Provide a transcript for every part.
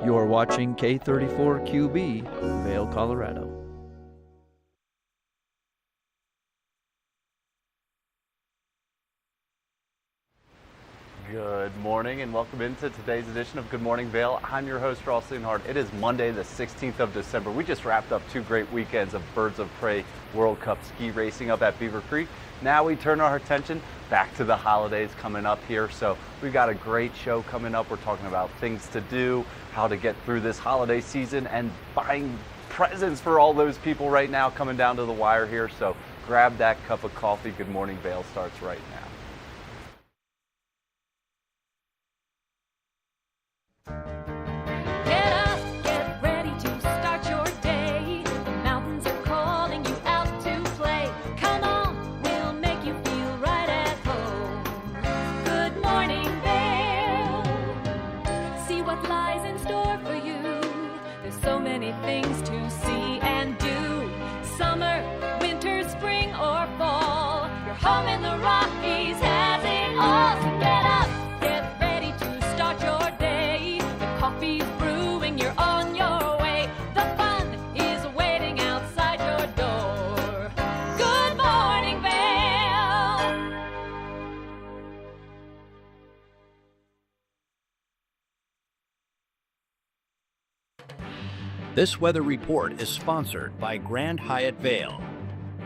You're watching K34QB, Vail, Colorado. Good morning and welcome into today's edition of Good Morning Vail. I'm your host, Ross Leonhardt. It is Monday, the 16th of December. We just wrapped up 2 great weekends of Birds of Prey World Cup ski racing up at Beaver Creek. Now we turn our attention back to the holidays coming up here. So we've got a great show coming up. We're talking about things to do, how to get through this holiday season, and buying presents for all those people right now coming down to the wire here. So grab that cup of coffee. Good Morning Vail starts right now. Things to see and do. Summer, winter, spring, or fall. Your home in the Rockies has it all. So get up, get ready to start your day. The coffee's brewing, you're on your way. The fun is waiting outside your door. Good morning, Vail. This weather report is sponsored by Grand Hyatt Vail.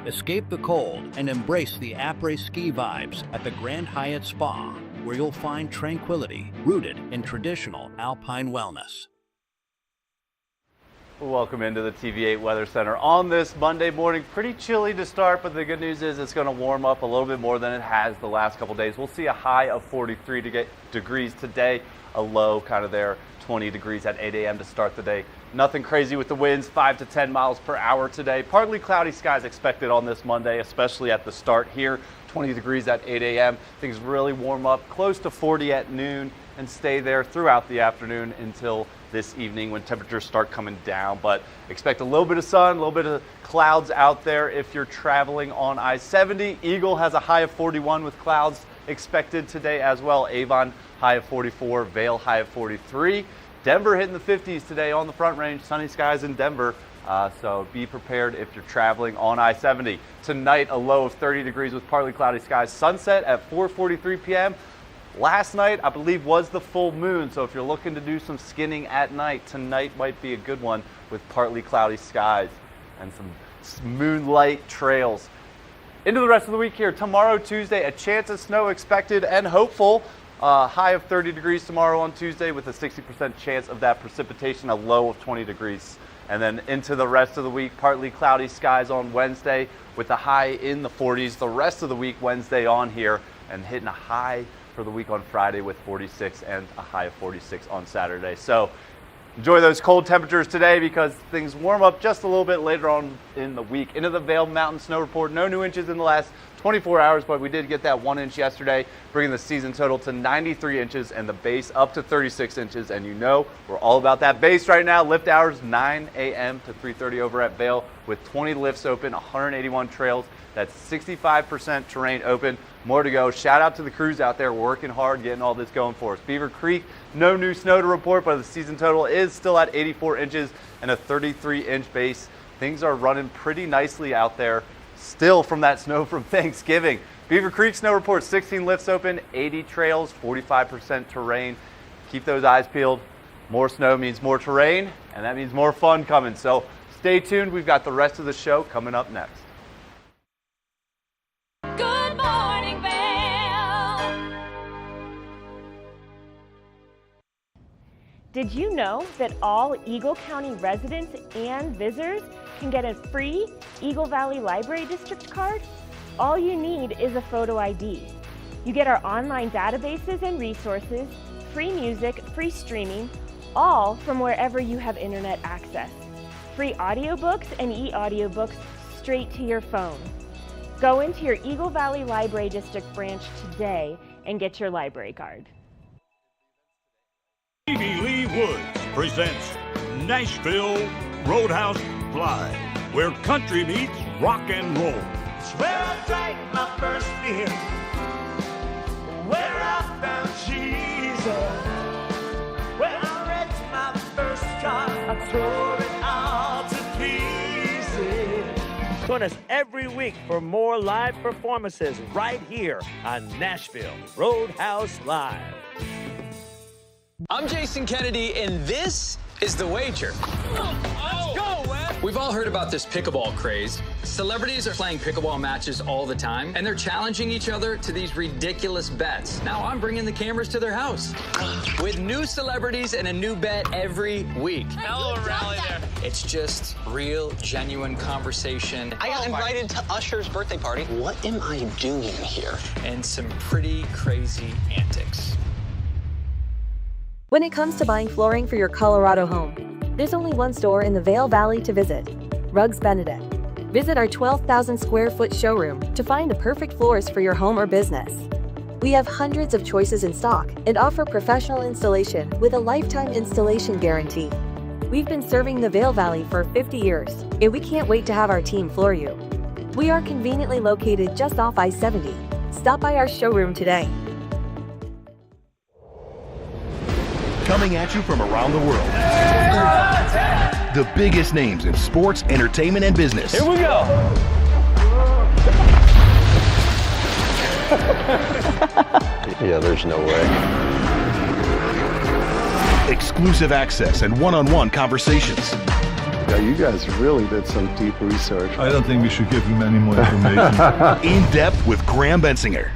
Escape the cold and embrace the après-ski vibes at the Grand Hyatt Spa, where you'll find tranquility rooted in traditional alpine wellness. Welcome into the TV8 Weather Center on this Monday morning. Pretty chilly to start, but the good news is it's going to warm up a little bit more than it has the last couple days. We'll see a high of 43 degrees today, a low kind of there, 20 degrees at 8 a.m. to start the day. Nothing crazy with the winds, 5 to 10 miles per hour today. Partly cloudy skies expected on this Monday, especially at the start here. 20 degrees at 8 a.m. Things really warm up close to 40 at noon and stay there throughout the afternoon until this evening when temperatures start coming down. But expect a little bit of sun, a little bit of clouds out there if you're traveling on I-70. Eagle has a high of 41 with clouds expected today as well. Avon high of 44, Vail high of 43. Denver hitting the 50s today on the Front Range. Sunny skies in Denver, so be prepared if you're traveling on I-70. Tonight, a low of 30 degrees with partly cloudy skies. Sunset at 4:43 p.m. Last night, I believe, was the full moon, so if you're looking to do some skinning at night, tonight might be a good one with partly cloudy skies and some moonlight trails. Into the rest of the week here. Tomorrow, Tuesday, a chance of snow expected and hopeful. High of 30 degrees tomorrow on Tuesday with a 60% chance of that precipitation, a low of 20 degrees. And then into the rest of the week, partly cloudy skies on Wednesday with a high in the 40s. The rest of the week, Wednesday on here, and hitting a high for the week on Friday with 46 and a high of 46 on Saturday. So enjoy those cold temperatures today because things warm up just a little bit later on in the week. Into the Vail Mountain Snow Report, no new inches in the last 24 hours, but we did get that 1 inch yesterday, bringing the season total to 93 inches and the base up to 36 inches. And you know, we're all about that base right now. Lift hours 9 a.m. to 3:30 over at Vail with 20 lifts open, 181 trails. That's 65% terrain open. More to go. Shout out to the crews out there working hard, getting all this going for us. Beaver Creek, no new snow to report, but the season total is still at 84 inches and a 33-inch base. Things are running pretty nicely out there. Still from that snow from Thanksgiving. Beaver Creek snow report, 16 lifts open, 80 trails, 45% terrain. Keep those eyes peeled. More snow means more terrain, and that means more fun coming. So stay tuned. We've got the rest of the show coming up next. Good morning, Vail. Did you know that all Eagle County residents and visitors can get a free Eagle Valley Library District card? All you need is a photo ID. You get our online databases and resources, free music, free streaming, all from wherever you have internet access. Free audiobooks and e-audiobooks straight to your phone. Go into your Eagle Valley Library District branch today and get your library card. Stevie Lee Woods presents Nashville Roadhouse Live, where country meets rock and roll. It's where I drank my first beer, where I found Jesus, where I read my first Join us every week for more live performances right here on Nashville Roadhouse Live. I'm Jason Kennedy, and this is The Wager. Let's go, Wes! We've all heard about this pickleball craze. Celebrities are playing pickleball matches all the time, and they're challenging each other to these ridiculous bets. Now I'm bringing the cameras to their house with new celebrities and a new bet every week. Hell of a rally there. It's just real, genuine conversation. I got invited to Usher's birthday party. What am I doing here? And some pretty crazy antics. When it comes to buying flooring for your Colorado home, there's only one store in the Vail Valley to visit, Rugs Benedict. Visit our 12,000 square foot showroom to find the perfect floors for your home or business. We have hundreds of choices in stock and offer professional installation with a lifetime installation guarantee. We've been serving the Vail Valley for 50 years, and we can't wait to have our team floor you. We are conveniently located just off I-70. Stop by our showroom today. Coming at you from around the world. The biggest names in sports, entertainment, and business. Here we go. Yeah, there's no way. Exclusive access and one-on-one conversations. Yeah, you guys really did some deep research. I don't think we should give him any more information. In depth with Graham Bensinger.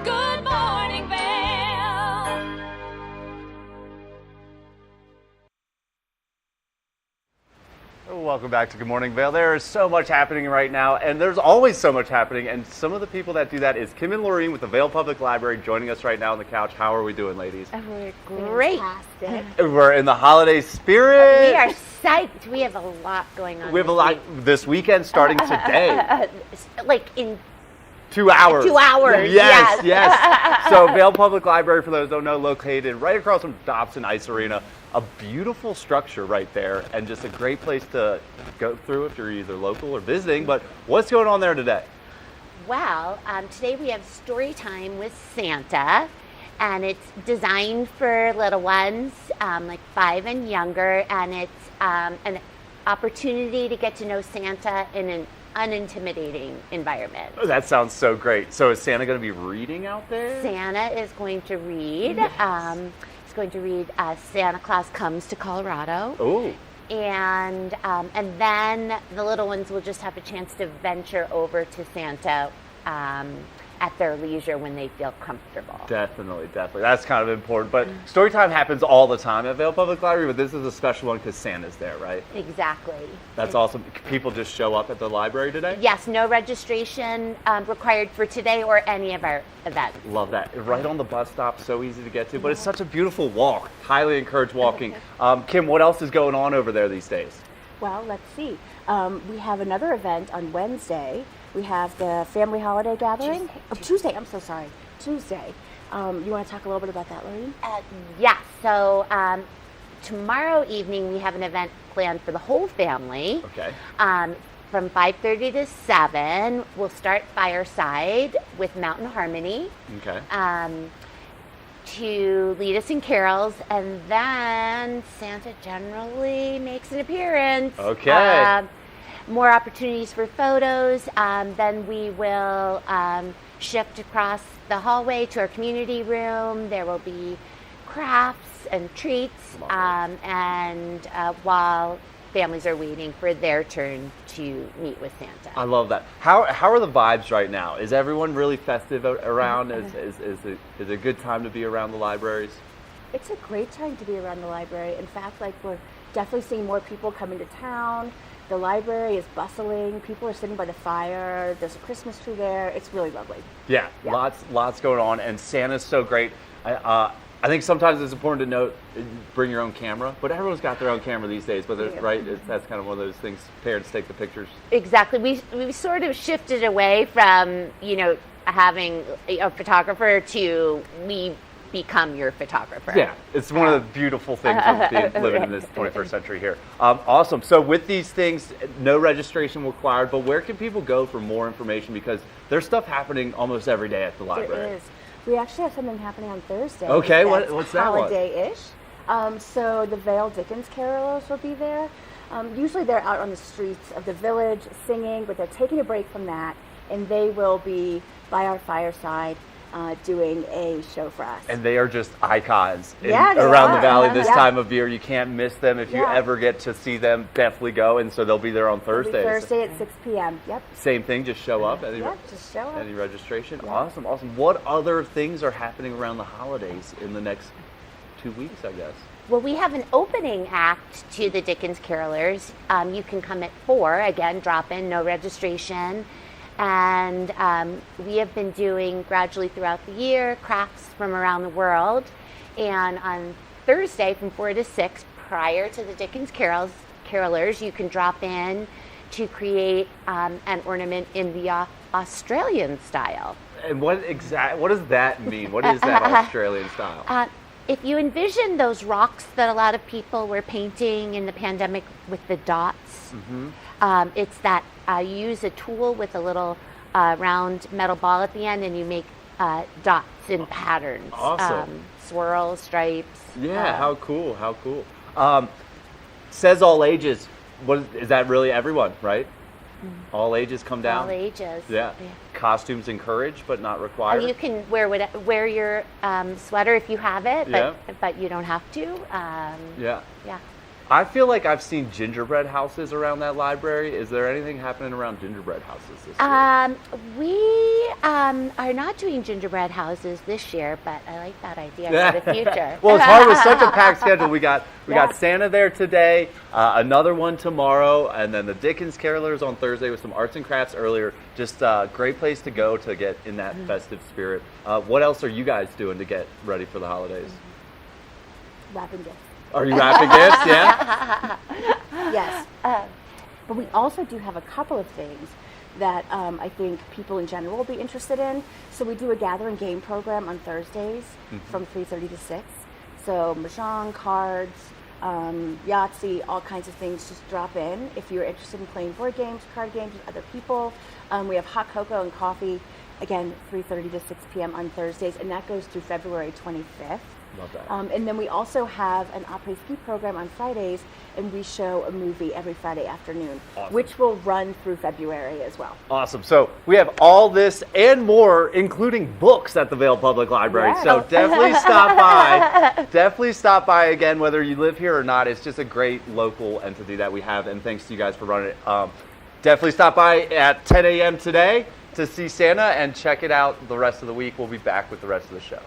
Good morning, Vail. Welcome back to Good Morning Vail. There is so much happening right now, and there's always so much happening, and some of the people that do that is Kim and Laureen with the Vail Public Library joining us right now on the couch. How are we doing, ladies? We're great. We're in the holiday spirit. We are psyched. We have a lot going on. We have a lot this weekend starting today. Like in 2 hours. 2 hours. Yes, yes. So Vail Public Library, for those who don't know, located right across from Dobson Ice Arena. A beautiful structure right there, and just a great place to go through if you're either local or visiting. But what's going on there today? Well, today we have story time with Santa, and it's designed for little ones, like 5 and younger, and it's an opportunity to get to know Santa in an unintimidating environment. Oh, that sounds so great. So is Santa going to be reading out there? Santa is going to read. Yes. He's going to read Santa Claus Comes to Colorado. Oh. And then the little ones will just have a chance to venture over to Santa at their leisure when they feel comfortable. Definitely, definitely. That's kind of important. But story time happens all the time at Vail Public Library, but this is a special one because Santa's there, right? Exactly. That's awesome. People just show up at the library today? Yes, no registration required for today or any of our events. Love that. Right on the bus stop, so easy to get to, but it's such a beautiful walk. Highly encourage walking. Kim, what else is going on over there these days? Well, let's see. We have another event on Wednesday. We have the family holiday gathering. Tuesday. I'm so sorry. Tuesday. You want to talk a little bit about that, Lorraine? Yeah. So tomorrow evening we have an event planned for the whole family. Okay. From 5:30 to 7, we'll start fireside with Mountain Harmony. Okay. To lead us in carols, and then Santa generally makes an appearance. Okay. More opportunities for photos. Then we will shift across the hallway to our community room. There will be crafts and treats, and while families are waiting for their turn to meet with Santa. I love that. How are the vibes right now? Is everyone really festive around? Is it a good time to be around the libraries? It's a great time to be around the library. In fact, like, we're definitely seeing more people coming to town. The library is bustling. People are sitting by the fire. There's a Christmas tree there. It's really lovely. Yeah. Lots going on, and Santa's so great. I think sometimes it's important to note, bring your own camera, but everyone's got their own camera these days, right? That's kind of one of those things, parents take the pictures. Exactly. We sort of shifted away from, having a photographer to we become your photographer. Yeah, it's one of the beautiful things of living in this 21st century here. Awesome. So with these things, no registration required, but where can people go for more information? Because there's stuff happening almost every day at the library. There is. We actually have something happening on Thursday. Okay, what's that one? Holiday-ish. So the Vail Dickens carolers will be there. Usually they're out on the streets of the village singing, but they're taking a break from that, and they will be by our fireside doing a show for us. And they are just icons around the valley this time of year. You can't miss them. If you ever get to see them, definitely go. And so they'll be there on Thursday. Thursday at 6 p.m. Yep. Same thing, just show up. Just show up. Any registration? Yeah. Awesome. What other things are happening around the holidays in the next 2 weeks, I guess? Well, we have an opening act to the Dickens Carolers. You can come at 4, again, drop in, no registration. And we have been doing gradually throughout the year crafts from around the world. And on Thursday from 4 to 6, prior to the Dickens Carolers, you can drop in to create an ornament in the Australian style. And what does that mean? What is that Australian style? If you envision those rocks that a lot of people were painting in the pandemic with the dots, it's that you use a tool with a little round metal ball at the end, and you make dots in patterns. Awesome. Swirls, stripes. Yeah, how cool. Says all ages. What is that? Really everyone, right? All ages come down? All ages. Yeah. Costumes encouraged, but not required. You can wear your sweater if you have it, but you don't have to. Yeah. I feel like I've seen gingerbread houses around that library. Is there anything happening around gingerbread houses this year? We are not doing gingerbread houses this year, but I like that idea for the future. Well, it's hard with such a packed schedule. We got Santa there today, another one tomorrow, and then the Dickens Carolers on Thursday with some arts and crafts earlier. Just a great place to go to get in that festive spirit. What else are you guys doing to get ready for the holidays? Wrapping gifts. Are you wrapping gifts? Yeah? Yes. But we also do have a couple of things that I think people in general will be interested in. So we do a gathering game program on Thursdays from 3:30 to 6. So mahjong, cards, Yahtzee, all kinds of things. Just drop in if you're interested in playing board games, card games with other people. We have hot cocoa and coffee, again, 3:30 to 6 p.m. on Thursdays, and that goes through February 25th. Love that. And then we also have an après-ski program on Fridays, and we show a movie every Friday afternoon, which will run through February as well. Awesome. So we have all this and more, including books at the Vail Public Library. Yeah. So definitely stop by. Definitely stop by again, whether you live here or not. It's just a great local entity that we have, and thanks to you guys for running it. Definitely stop by at 10 a.m. today to see Santa and check it out the rest of the week. We'll be back with the rest of the show.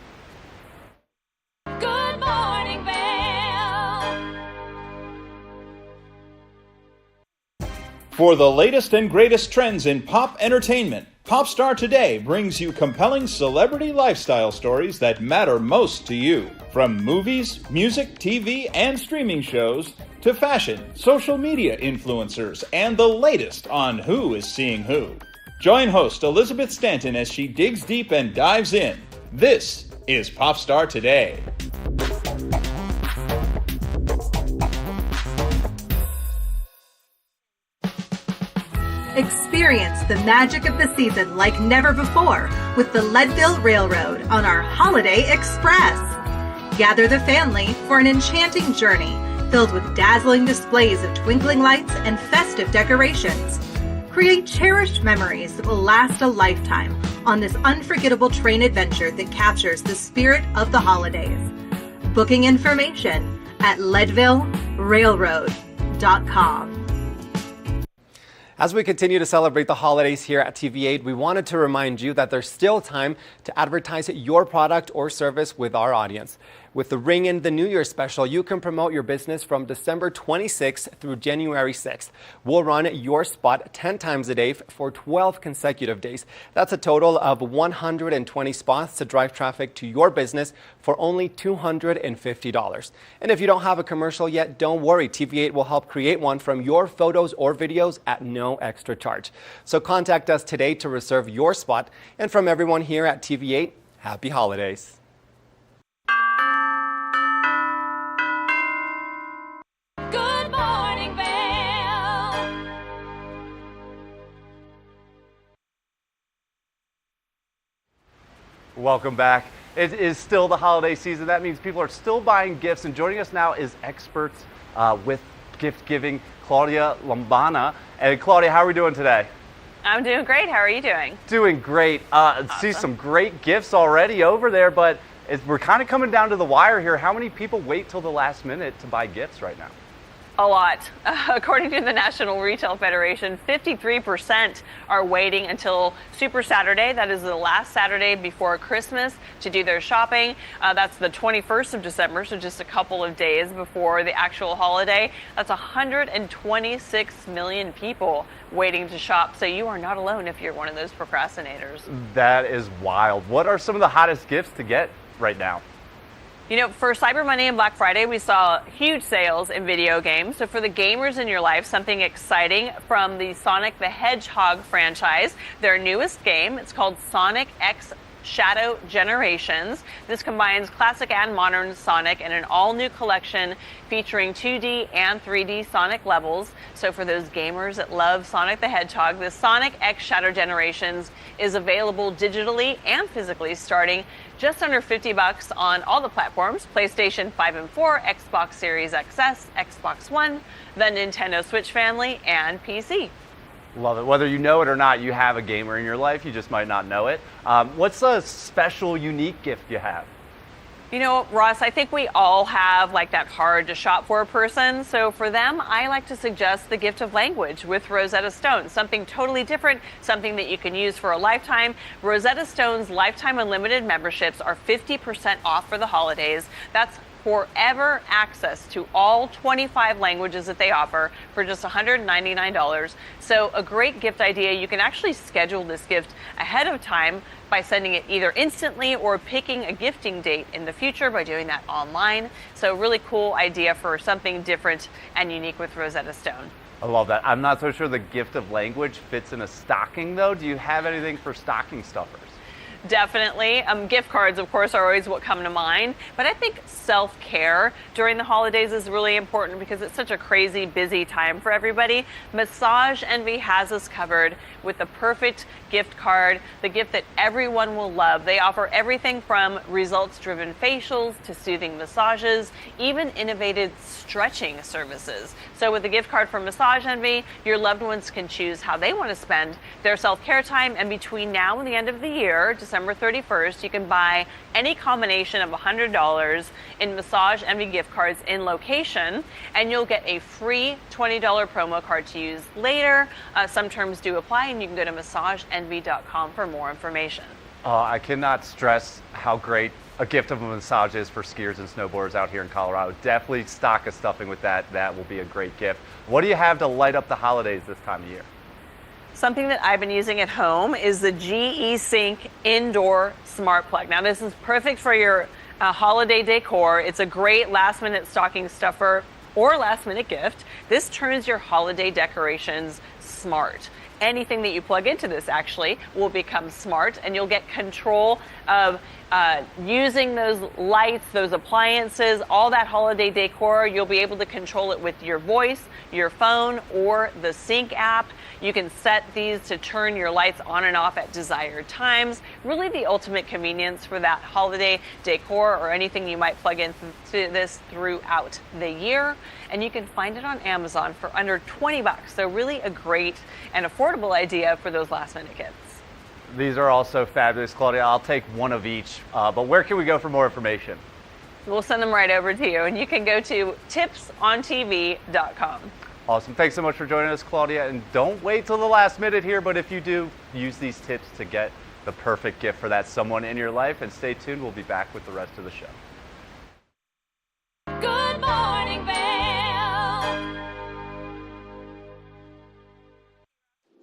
Good morning, Vail. For the latest and greatest trends in pop entertainment, Popstar Today brings you compelling celebrity lifestyle stories that matter most to you. From movies, music, TV, and streaming shows, to fashion, social media influencers, and the latest on who is seeing who. Join host Elizabeth Stanton as she digs deep and dives in. This is Popstar Today. Experience the magic of the season like never before with the Leadville Railroad on our Holiday Express. Gather the family for an enchanting journey filled with dazzling displays of twinkling lights and festive decorations. Create cherished memories that will last a lifetime on this unforgettable train adventure that captures the spirit of the holidays. Booking information at leadvillerailroad.com. As we continue to celebrate the holidays here at TV8, we wanted to remind you that there's still time to advertise your product or service with our audience. With the Ring in the New Year special, you can promote your business from December 26th through January 6th. We'll run your spot 10 times a day for 12 consecutive days. That's a total of 120 spots to drive traffic to your business for only $250. And if you don't have a commercial yet, don't worry. TV8 will help create one from your photos or videos at no extra charge. So contact us today to reserve your spot. And from everyone here at TV8, happy holidays. Good morning, Vail. Welcome back. It is still the holiday season. That means people are still buying gifts. And joining us now is experts with gift giving, Claudia Lombana. And Claudia, how are we doing today? I'm doing great. How are you doing? Doing great. See some great gifts already over there, but we're kind of coming down to the wire here. How many people wait till the last minute to buy gifts right now? A lot. According to the National Retail Federation, 53% are waiting until Super Saturday. That is the last Saturday before Christmas to do their shopping. That's the 21st of December, so just a couple of days before the actual holiday. That's 126 million people waiting to shop. So you are not alone if you're one of those procrastinators. That is wild. What are some of the hottest gifts to get right now? You know, for Cyber Monday and Black Friday, we saw huge sales in video games. So for the gamers in your life, something exciting from the Sonic the Hedgehog franchise, their newest game, it's called Sonic X Shadow Generations. This combines classic and modern Sonic in an all-new collection featuring 2D and 3D Sonic levels. So for those gamers that love Sonic the Hedgehog, the Sonic X Shadow Generations is available digitally and physically starting just under $50 on all the platforms: PlayStation 5 and 4, Xbox Series XS, Xbox One, the Nintendo Switch family, and PC. Love it. Whether you know it or not, you have a gamer in your life. You just might not know it. What's a special, unique gift you have? You know, Ross, I think we all have like that hard to shop for person. So for them, I like to suggest the gift of language with Rosetta Stone. Something totally different, something that you can use for a lifetime. Rosetta Stone's lifetime unlimited memberships are 50% off for the holidays. That's forever access to all 25 languages that they offer for just $199. So a great gift idea. You can actually schedule this gift ahead of time by sending it either instantly or picking a gifting date in the future by doing that online. So really cool idea for something different and unique with Rosetta Stone. I love that. I'm not so sure the gift of language fits in a stocking, though. Do you have anything for stocking stuffers? Definitely. Gift cards, of course, are always what come to mind. But I think self-care during the holidays is really important because it's such a crazy, busy time for everybody. Massage Envy has us covered with the perfect gift card, the gift that everyone will love. They offer everything from results-driven facials to soothing massages, even innovative stretching services. So with the gift card from Massage Envy, your loved ones can choose how they want to spend their self-care time. And between now and the end of the year, December 31st, you can buy any combination of $100 in Massage Envy gift cards in location, and you'll get a free $20 promo card to use later. Some terms do apply, and you can go to massageenvy.com for more information. I cannot stress how great a gift of a massage is for skiers and snowboarders out here in Colorado. Definitely stock a stuffing with that. That will be a great gift. What do you have to light up the holidays this time of year? Something that I've been using at home is the GE Sync Indoor Smart Plug. Now, this is perfect for your holiday decor. It's a great last-minute stocking stuffer or last-minute gift. This turns your holiday decorations smart. Anything that you plug into this actually will become smart, and you'll get control of using those lights, those appliances, all that holiday decor. You'll be able to control it with your voice, your phone, or the Sync app. You can set these to turn your lights on and off at desired times. Really the ultimate convenience for that holiday decor or anything you might plug into this throughout the year. And you can find it on Amazon for under $20. So really a great and affordable idea for those last minute gifts. These are also fabulous, Claudia. I'll take one of each. But where can we go for more information? we'll send them right over to you. And you can go to tipsontv.com. Awesome. Thanks so much for joining us, Claudia. And don't wait till the last minute here, but if you do, use these tips to get the perfect gift for that someone in your life. And stay tuned. We'll be back with the rest of the show. Good morning, Vail.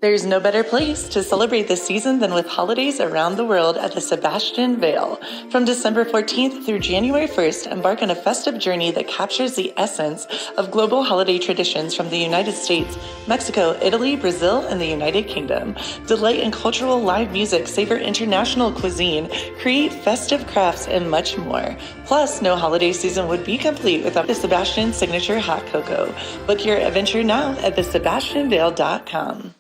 There's no better place to celebrate this season than with holidays around the world at the Sebastian Vail. From December 14th through January 1st, embark on a festive journey that captures the essence of global holiday traditions from the United States, Mexico, Italy, Brazil, and the United Kingdom. Delight in cultural live music, savor international cuisine, create festive crafts, and much more. Plus, no holiday season would be complete without the Sebastian Signature Hot Cocoa. Book your adventure now at thesebastianvail.com.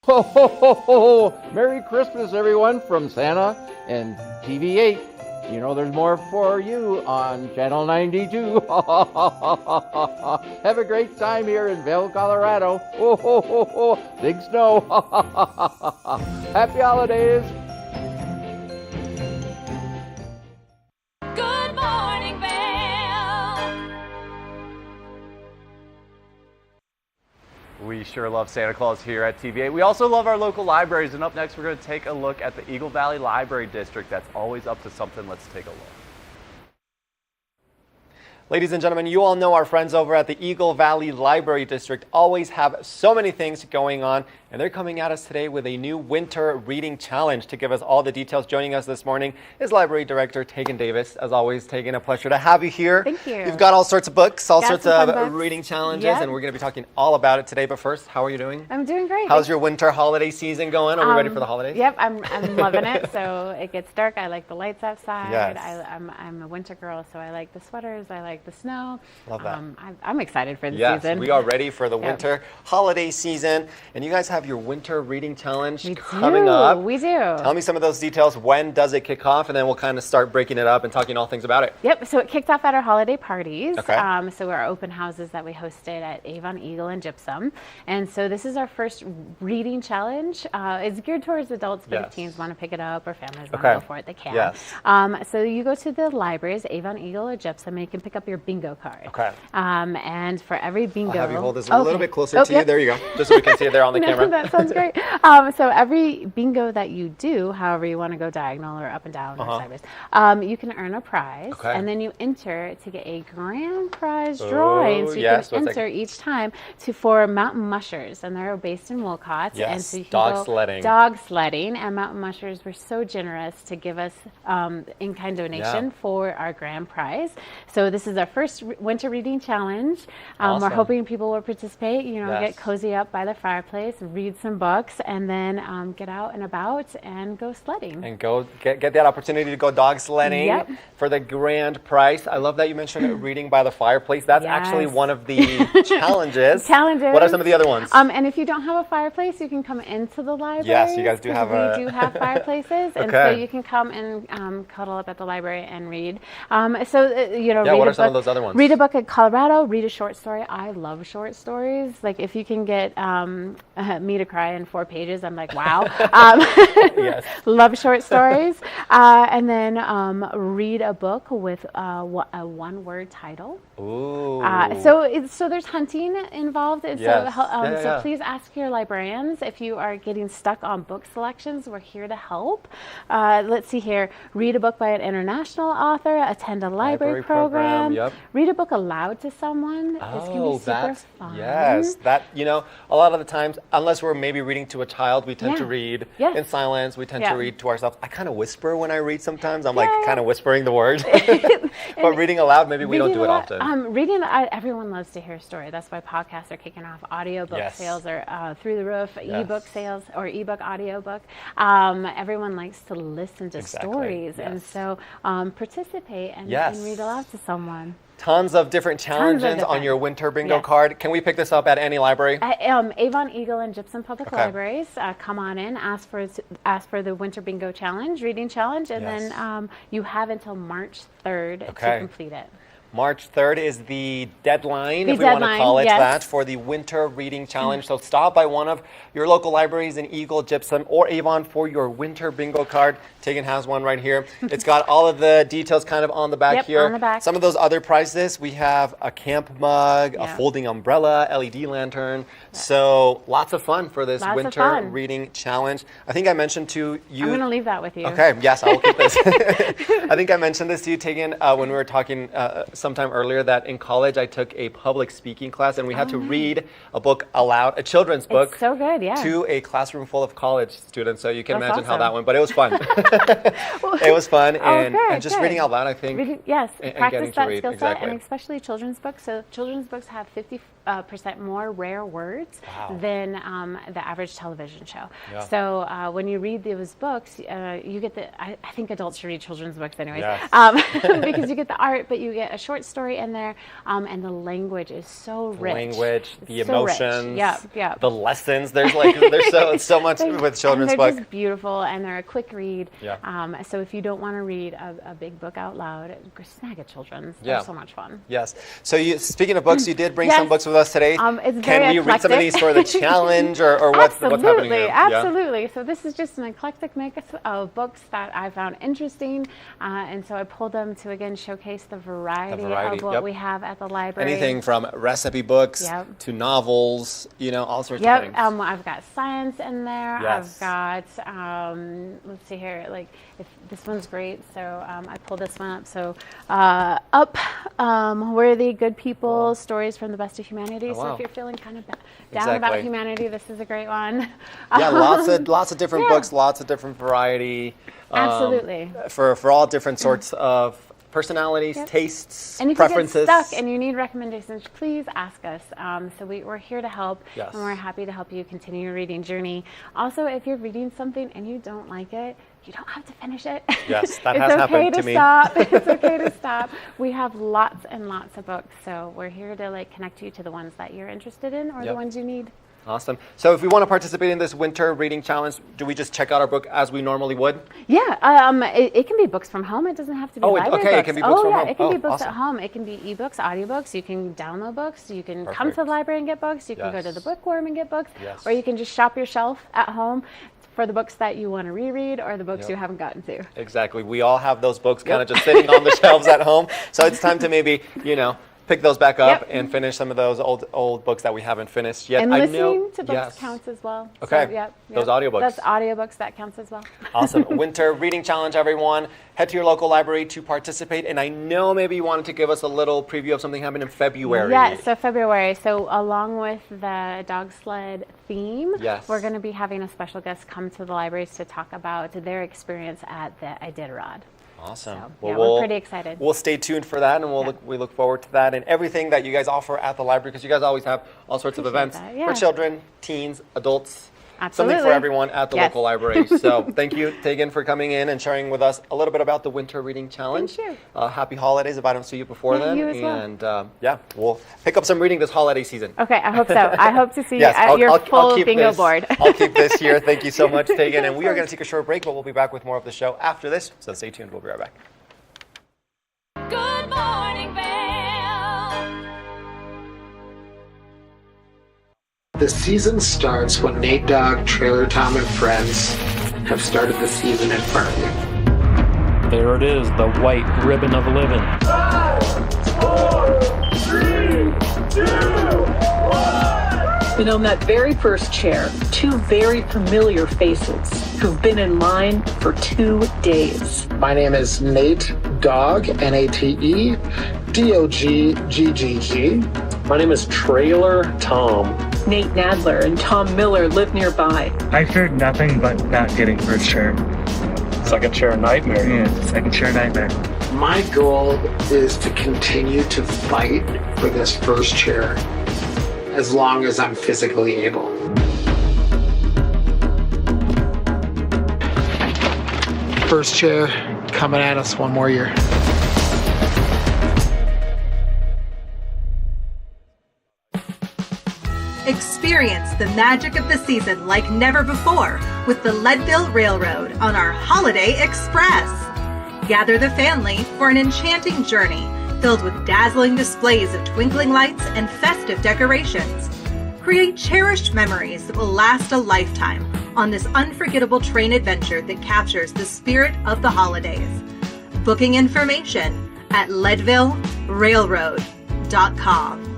Ho, ho, ho, ho. Merry Christmas, everyone, from Santa and TV8. You know there's more for you on Channel 92. Have a great time here in Vail, Colorado. Ho, ho, ho, ho. Big snow. Happy holidays. Good morning, Vail. We sure love Santa Claus here at TVA. We also love our local libraries, and up next we're going to take a look at the Eagle Valley Library District. That's always up to something. Let's take a look. Ladies and gentlemen, you all know our friends over at the Eagle Valley Library District always have so many things going on, and they're coming at us today with a new winter reading challenge. To give us all the details, joining us this morning is Library Director Tegan Davis. As always, Tegan, a pleasure to have you here. Thank you. You've got all sorts of books, all Got sorts some of fun books. reading challenges, Yep. and we're going to be talking all about it today. But first, how are you doing? I'm doing great. How's your winter holiday season going? Are we ready for the holidays? Yep, I'm loving it. So it gets dark. I like the lights outside. Yes. I'm a winter girl, so I like the sweaters. I like the snow. Love that. I'm excited for the Yes, season. we are ready for the Yep. winter holiday season, and you guys have your winter reading challenge coming up. We do. Tell me some of those details. When does it kick off? And then we'll kind of start breaking it up and talking all things about it. Yep, so it kicked off at our holiday parties. Okay. So our open houses that we hosted at Avon, Eagle, and Gypsum. And so this is our first reading challenge. It's geared towards adults, but Yes. if teens want to pick it up or families want Okay. to go for it, they can. Yes. So you go to the libraries, Avon, Eagle, or Gypsum, and you can pick up your bingo card. Okay. And for every bingo... I'll have you hold this a little bit closer to you. yep. There you go. Just so we can see it there on the No, camera. That sounds great. So every bingo that you do, however you want to go diagonal or up and down or sideways, you can earn a prize. Okay. And then you enter to get a grand prize drawing. So you yes. can What's enter each time for mountain mushers. And they're based in Wolcott. Yes, And so you can dog go sledding. Dog sledding. And mountain mushers were so generous to give us in-kind donation Yeah. for our grand prize. So this is is our first winter reading challenge. We're Awesome. hoping people will participate, you know, Yes. get cozy up by the fireplace, read some books, and then get out and about and go sledding. And go get that opportunity to go dog sledding Yep. for the grand prize. I love that you mentioned reading by the fireplace. That's actually Yes. one of the challenges. Challenges. What are some of the other ones? And if you don't have a fireplace, you can come into the library. Yes, you guys do 'cause have we do have fireplaces, and so Okay. you can come and cuddle up at the library and read. You know, Yeah, read what a are some of book- those other ones? Read a book in Colorado. Read a short story. I love short stories. Like if you can get me to cry in 4 pages, I'm like, wow. Yes. Love short stories. And then read a book with a one-word title. Ooh. So there's hunting involved. And Yes. so Yeah. please ask your librarians if you are getting stuck on book selections. We're here to help. Let's see here. Read a book by an international author. Attend a library program. Yep. Read a book aloud to someone. This can be super fun. Yes, that, you know, a lot of the times, unless we're maybe reading to a child, we tend to Yeah. read Yes. in silence. We tend Yeah. to read to ourselves. I kind of whisper when I read sometimes. I'm like kind of whispering the word. But reading aloud, maybe we don't do it often. Everyone loves to hear a story. That's why podcasts are kicking off. Audiobook Yes. sales are through the roof. Yes. Ebook sales or ebook audiobook. Everyone likes to listen to stories, and so participate and read aloud to someone. Tons of different challenges on your winter bingo card. Can we pick this up at any library? Avon, Eagle, and Gypsum Public Okay. Libraries. Come on in, ask for the Winter Bingo Challenge, Reading Challenge, and Yes. then you have until March 3rd to Okay. complete it. March 3rd is the deadline, The if we want to deadline, call it yes. that, for the Winter Reading Challenge. So stop by one of your local libraries in Eagle, Gypsum, or Avon for your Winter Bingo card. Tegan has one right here. It's got all of the details kind of on the back Yep, here. on the back. Some of those other prizes, we have a camp mug, a Yeah. folding umbrella, LED lantern. So lots of fun for this Lots of Winter fun. Reading Challenge. I think I mentioned to you... I'm going to leave that with you. Okay, yes, I will keep this. I think I mentioned this to you, Tegan, when we were talking sometime earlier, that in college I took a public speaking class and we had to read a book aloud, a children's book, It's so good, yeah. to a classroom full of college students. So you can That's imagine how awesome. that went, but it was fun. It was fun, and, good, and just good. reading out loud, I think. Yes, and practice getting to that read, skill set, exactly. and especially children's books. So children's books have 50% more rare words Wow. than the average television show. Yeah. So when you read those books, you get I think adults should read children's books anyways, Yes. because you get the art, but you get a short story in there, and the language is so rich. Language, the It's so rich. emotions, Yep. the lessons. There's so much with children's and they're books. just beautiful, and they're a quick read. Yeah. So if you don't want to read a big book out loud, go snag a children's. Yeah. They're so much fun. Yes. So speaking of books, you did bring Yes. some books with us today. It's Can very we read some of eclectic. these for the challenge, or what's happening here? Absolutely. So this is just an eclectic mix of books that I found interesting, and so I pulled them to again showcase the variety of what yep. we have at the library. Anything from recipe books Yep. to novels, all sorts of Yep, things. I've got science in there. Yes. I've got, let's see here, like if this one's great. So I pulled this one up. So Worthy, Good People, Stories from the Best of Humanity. Oh, So wow. if you're feeling kind of down about Exactly. humanity, this is a great one. Yeah, lots of different books, lots of different variety. Absolutely. For all different sorts of personalities, tastes, And if preferences. you get stuck and you need recommendations, please ask us. So we're here to help, Yes. and we're happy to help you continue your reading journey. Also, if you're reading something and you don't like it, you don't have to finish it. Yes, that it's has okay happened to to me. stop. It's okay to stop. We have lots and lots of books, so we're here to connect you to the ones that you're interested in or the Yep. ones you need. Awesome. So if we want to participate in this winter reading challenge, do we just check out our book as we normally would? Yeah, it can be books from home. It doesn't have to be library okay, books. it can be books from home. It can be books Awesome. at home. It can be ebooks, audiobooks. You can download books. You can come to Perfect. the library and get books. You can go to Yes. the bookworm and get books. Yes. Or you can just shop your shelf at home for the books that you want to reread or the books Yep. you haven't gotten to. Exactly. We all have those books kind of just sitting on the shelves at home. So it's time to maybe, pick those back up Yep. and finish some of those old books that we haven't finished yet. And I listening know, to books yes. counts as well. Okay. So, yep. Those audiobooks. That's audiobooks. That counts as well. Awesome. Winter Reading Challenge, everyone. Head to your local library to participate. And I know maybe you wanted to give us a little preview of something happening in February. Yes, so February. So along with the dog sled theme, Yes. we're going to be having a special guest come to the libraries to talk about their experience at the Iditarod. Awesome. So, Well, yeah, we're pretty excited. We'll stay tuned for that, and we look forward to that and everything that you guys offer at the library, because you guys always have all sorts of events for children, teens, adults. Absolutely. Something for everyone at the local library. So thank you, Tegan, for coming in and sharing with us a little bit about the Winter Reading Challenge. Thank you. Happy holidays if I don't see you before then. You as well. And we'll pick up some reading this holiday season. Okay, I hope so. I hope to see you at your full bingo board. I'll keep this here. Thank you so much, Tegan. And we are going to take a short break, but we'll be back with more of the show after this. So stay tuned. We'll be right back. Good morning, Vail. The season starts when Nate Dogg, Trailer Tom, and friends have started the season at Farming. There it is, the white ribbon of living. 5, 4, 3, 2, 1. And on that very first chair, two very familiar faces who've been in line for 2 days. My name is Nate Dogg, Nate Doggggg. My name is Trailer Tom. Nate Nadler and Tom Miller live nearby. I feared nothing but not getting first chair. Second chair nightmare. Yeah, second chair nightmare. My goal is to continue to fight for this first chair as long as I'm physically able. First chair coming at us one more year. Experience the magic of the season like never before with the Leadville Railroad on our Holiday Express. Gather the family for an enchanting journey filled with dazzling displays of twinkling lights and festive decorations. Create cherished memories that will last a lifetime on this unforgettable train adventure that captures the spirit of the holidays. Booking information at leadvillerailroad.com.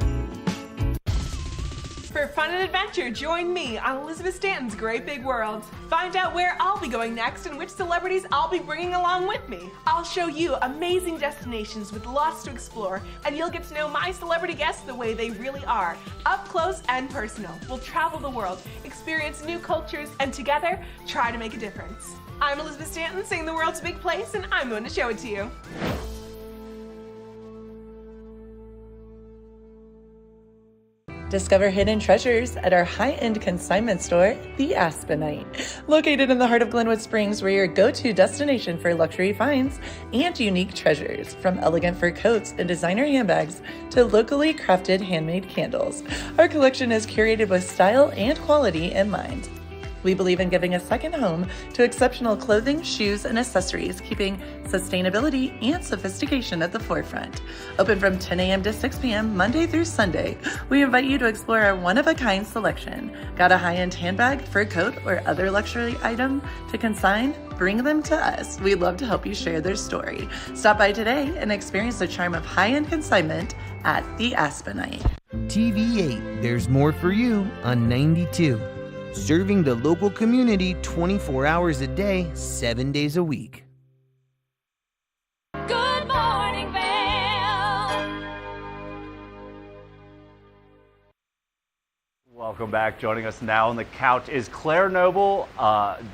For fun and adventure, join me on Elizabeth Stanton's Great Big World. Find out where I'll be going next and which celebrities I'll be bringing along with me. I'll show you amazing destinations with lots to explore, and you'll get to know my celebrity guests the way they really are, up close and personal. We'll travel the world, experience new cultures, and together, try to make a difference. I'm Elizabeth Stanton, saying the world's a big place, and I'm going to show it to you. Discover hidden treasures at our high-end consignment store, The Aspenite, located in the heart of Glenwood Springs, we're your go-to destination for luxury finds and unique treasures, from elegant fur coats and designer handbags to locally crafted handmade candles. Our collection is curated with style and quality in mind. We believe in giving a second home to exceptional clothing, shoes, and accessories, keeping sustainability and sophistication at the forefront. Open from 10 a.m. to 6 p.m. Monday through Sunday. We invite you to explore our one-of-a-kind selection. Got a high-end handbag, fur coat, or other luxury item to consign? Bring them to us. We'd love to help you share their story. Stop by today and experience the charm of high-end consignment at The Aspenite. TV8, there's more for you on 92. Serving the local community 24 hours a day, 7 days a week. Good morning, Vail. Welcome back. Joining us now on the couch is Claire Noble,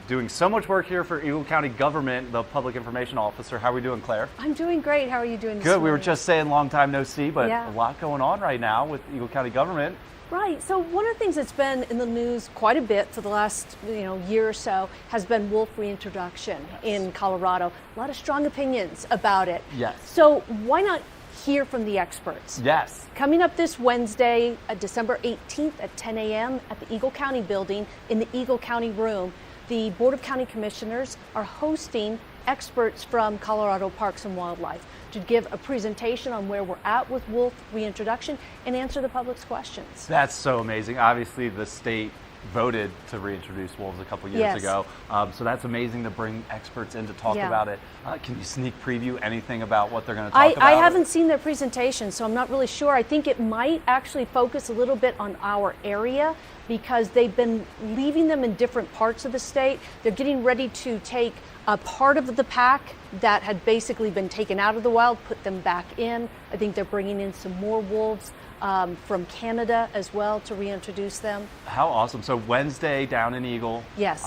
doing so much work here for Eagle County Government, the Public Information Officer. How are we doing, Claire? I'm doing great. How are you doing this Good. We were morning? just saying long time no see, but Yeah. a lot going on right now with Eagle County Government. Right. So one of the things that's been in the news quite a bit for the last year or so has been wolf reintroduction in Colorado. A lot of strong opinions about it. Yes. So why not hear from the experts? Yes. Coming up this Wednesday, December 18th at 10 a.m. at the Eagle County Building in the Eagle County Room, the Board of County Commissioners are hosting experts from Colorado Parks and Wildlife to give a presentation on where we're at with wolf reintroduction and answer the public's questions. That's so amazing. Obviously, the state voted to reintroduce wolves a couple years Yes. ago. So that's amazing to bring experts in to talk Yeah. about it. Can you sneak preview anything about what they're going to talk about? I haven't seen their presentation, so I'm not really sure. I think it might actually focus a little bit on our area because they've been leaving them in different parts of the state. They're getting ready to take a part of the pack that had basically been taken out of the wild, put them back in. I think they're bringing in some more wolves. from Canada as well to reintroduce them. How awesome. So Wednesday down in Eagle. Yes.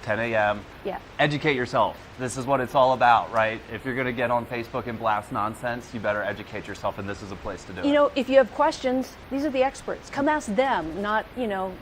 10 a.m. Yeah. Educate yourself. This is what it's all about, right? If you're going to get on Facebook and blast nonsense, you better educate yourself, and this is a place to do it. You know, if you have questions, these are the experts. Come ask them, not, you know,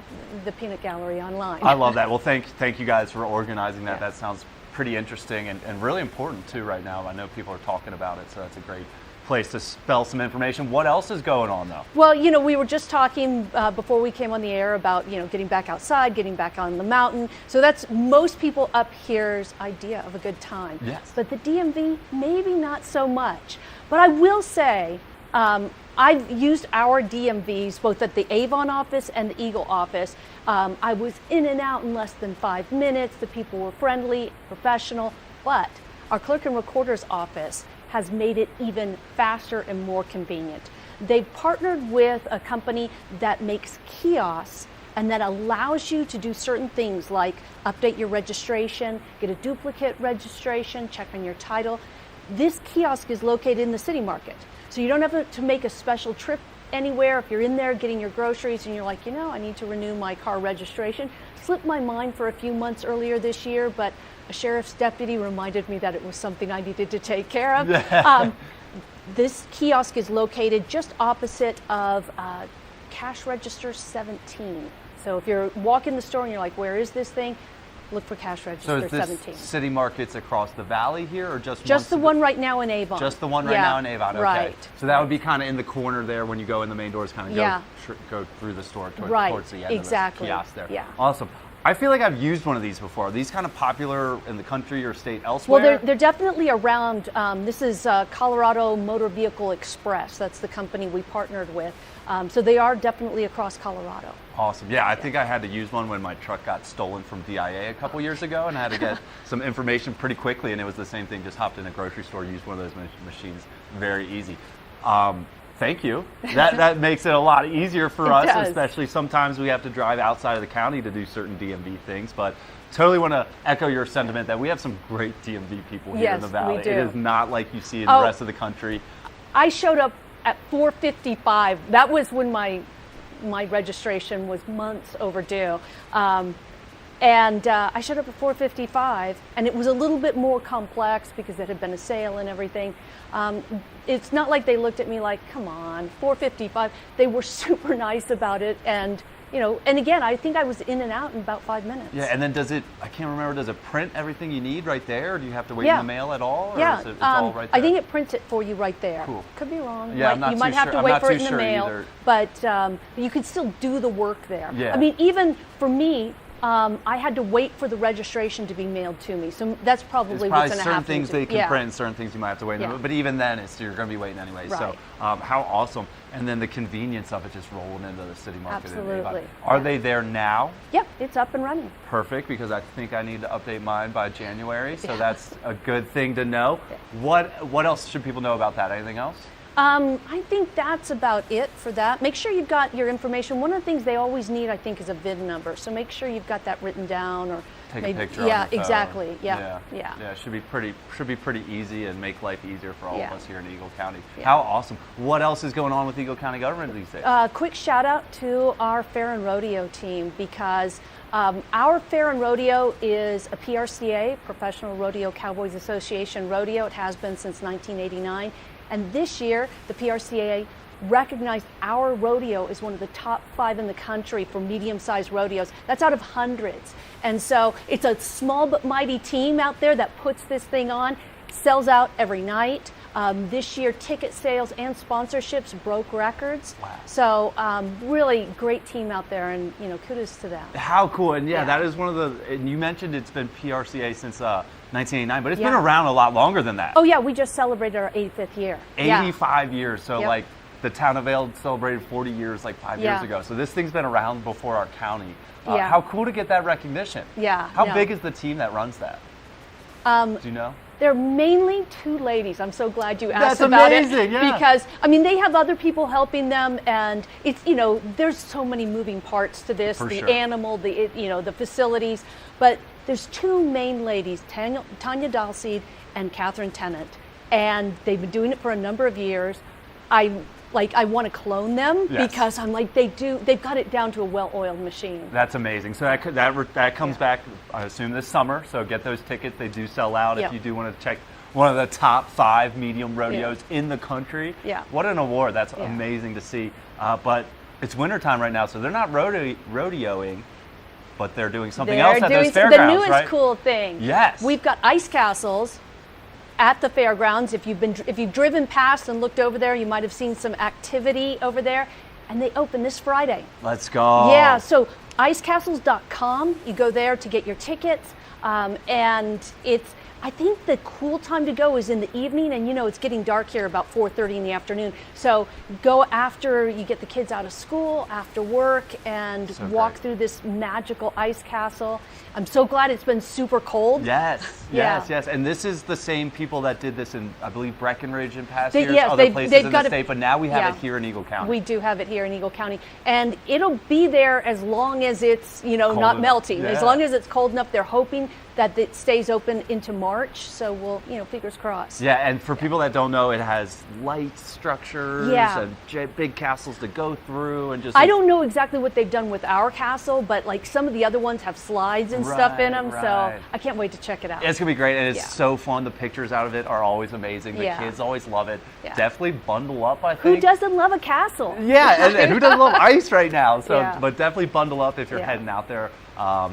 the peanut gallery online. I love that. Well, thank you guys for organizing that. Yeah. That sounds pretty interesting and really important too right now. I know people are talking about it, so that's a great place to spell some information. What else is going on though? Well, you know, we were just talking before we came on the air about, you know, getting back outside, getting back on the mountain. So that's most people up here's idea of a good time. Yes. But the DMV, maybe not so much. But I will say, I've used our DMVs both at the Avon office and the Eagle office. I was in and out in less than 5 minutes. The people were friendly, professional, but our clerk and recorder's office has made it even faster and more convenient. They've partnered with a company that makes kiosks and that allows you to do certain things like update your registration, get a duplicate registration, check on your title. This kiosk is located in the city market, so you don't have to make a special trip anywhere. If you're in there getting your groceries and you're like, you know, I need to renew my car registration. Slipped my mind for a few months earlier this year, but a sheriff's deputy reminded me that it was something I needed to take care of. This kiosk is located just opposite of cash register 17. So if you're walking the store and you're like, where is this thing? Look for cash register 17. So is this city markets across the valley here, or just the one right now in Avon? Just the one right now in Avon, okay. Right. So that would be kind of in the corner there when you go in the main doors, kind of go through the store towards the end of the kiosk there. Yeah. Awesome. I feel like I've used one of these before. Are these kind of popular in the country or state elsewhere? Well, they're definitely around. This is Colorado Motor Vehicle Express. That's the company we partnered with. So they are definitely across Colorado. Awesome. Yeah, I think I had to use one when my truck got stolen from DIA a couple years ago, and I had to get some information pretty quickly, and it was the same thing. Just hopped in a grocery store, used one of those machines. Very easy. Thank you. That makes it a lot easier for us, especially sometimes we have to drive outside of the county to do certain DMV things. But totally want to echo your sentiment that we have some great DMV people here in the Valley. We do. It is not like you see in the rest of the country. I showed up at 4:55. That was when my registration was months overdue. And I showed up at 4:55, and it was a little bit more complex because it had been a sale and everything. It's not like they looked at me like, come on, 4:55. They were super nice about it, and you know, and again, I think I was in and out in about 5 minutes. Yeah, and then does it print everything you need right there, or do you have to wait in the mail at all? Or is it's all right there? I think it prints it for you right there. Cool. Could be wrong. Yeah, you might have to wait for it in the mail, but you could still do the work there. Yeah. I mean, even for me, I had to wait for the registration to be mailed to me, so that's probably what's going to happen. Certain things they can print, certain things you might have to wait. But even then, you're going to be waiting anyway. Right. So how awesome! And then the convenience of it just rolling into the city market. Absolutely. Are they there now? Yep, it's up and running. Perfect, because I think I need to update mine by January. So that's a good thing to know. What else should people know about that? Anything else? I think that's about it for that. Make sure you've got your information. One of the things they always need, I think, is a VIN number. So make sure you've got that written down, or take maybe, a picture. Yeah, on your phone. Exactly. Yeah. It should be pretty easy and make life easier for all of us here in Eagle County. Yeah. How awesome! What else is going on with Eagle County government these days? Quick shout out to our Fair and Rodeo team, because our Fair and Rodeo is a PRCA, Professional Rodeo Cowboys Association rodeo. It has been since 1989. And this year, the PRCA recognized our rodeo as one of the top 5 in the country for medium-sized rodeos. That's out of hundreds. And so it's a small but mighty team out there that puts this thing on, sells out every night. This year, ticket sales and sponsorships broke records. Wow. So really great team out there, and kudos to them. How cool. And that is one of the, and you mentioned it's been PRCA since 1989, but it's been around a lot longer than that. Oh yeah, we just celebrated our 85th year. 85 years. So like the town of Vail celebrated 40 years like 5 years ago. So this thing's been around before our county. How cool to get that recognition. Yeah. How big is the team that runs that? Do you know? They're mainly 2 ladies. I'm so glad you asked about it. That's amazing, because they have other people helping them, and it's there's so many moving parts to this. The animal, the facilities, but there's 2 main ladies, Tanya Dalseed and Catherine Tennant, and they've been doing it for a number of years. I like I want to clone them Yes. because I'm like, they've got it down to a well-oiled machine. That's amazing. So that comes back, I assume, this summer. So get those tickets. They do sell out Yep. if you do want to check one of the top 5 medium rodeos in the country. Yeah. What an award. That's Yeah. amazing to see. But it's wintertime right now, so they're not rodeoing, but they're doing something else at those fairgrounds, the newest right? cool thing. Yes. We've got ice castles at the fairgrounds. If you've driven past and looked over there, you might have seen some activity over there. And they open this Friday. Let's go. Yeah, so icecastles.com. You go there to get your tickets. And I think the cool time to go is in the evening, and it's getting dark here about 4:30 in the afternoon. So go after you get the kids out of school, after work, and walk through this magical ice castle. I'm so glad it's been super cold. Yes, Yeah. yes. And this is the same people that did this in, I believe, Breckenridge in past years, Yes, other places in got the state, but now we have it here in Eagle County. We do have it here in Eagle County, and it'll be there as long as it's not enough. melting. As Yeah. long as it's cold enough, they're hoping that it stays open into March. So we'll, fingers crossed. Yeah, and for people that don't know, it has light structures Yeah. and big castles to go through, and just. I don't know exactly what they've done with our castle, but like some of the other ones have slides and stuff in them. So right. I can't wait to check it out. It's gonna be great, and it's Yeah. so fun. The pictures out of it are always amazing. The Yeah. kids always love it. Yeah. Definitely bundle up, I Who think. doesn't love a castle? Yeah, and who doesn't love ice right now? So, Yeah. but definitely bundle up if you're Yeah. heading out there.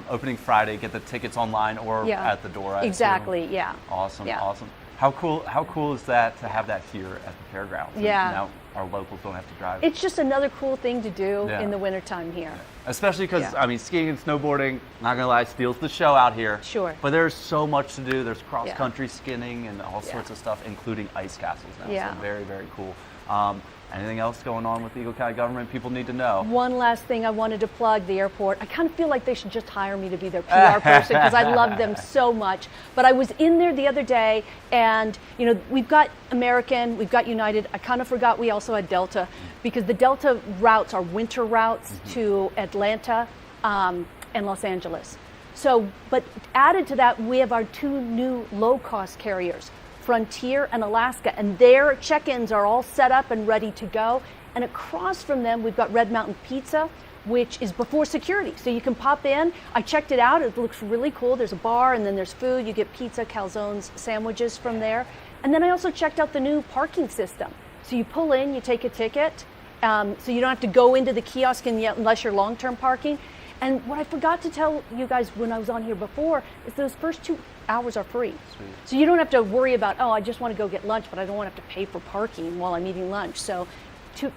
Opening Friday, get the tickets online or Yeah. at the door. I assume. Exactly. Yeah. Awesome. Yeah. Awesome. How cool is that to have that here at the fairgrounds? And Yeah. now our locals don't have to drive. It's just another cool thing to do Yeah. in the wintertime here. Especially because, Yeah. I mean, skiing and snowboarding, not gonna lie, steals the show out here. Sure. But there's so much to do. There's cross-country skinning and all sorts of stuff, including ice castles now. Yeah. So very, very cool. Anything else going on with the Eagle County government people need to know? One last thing I wanted to plug, the airport. I kind of feel like they should just hire me to be their PR person because I love them so much. But I was in there the other day, and we've got American, we've got United. I kind of forgot we also had Delta, because the Delta routes are winter routes to Atlanta and Los Angeles. So, but added to that, we have our 2 new low-cost carriers, Frontier and Alaska, and their check-ins are all set up and ready to go. And across from them, we've got Red Mountain Pizza, which is before security. So you can pop in. I checked it out. It looks really cool. There's a bar, and then there's food. You get pizza, calzones, sandwiches from there. And then I also checked out the new parking system. So you pull in, you take a ticket, so you don't have to go into the kiosk unless you're long-term parking. And what I forgot to tell you guys when I was on here before is those first 2 hours are free. Sweet. So you don't have to worry about, I just want to go get lunch, but I don't want to have to pay for parking while I'm eating lunch. So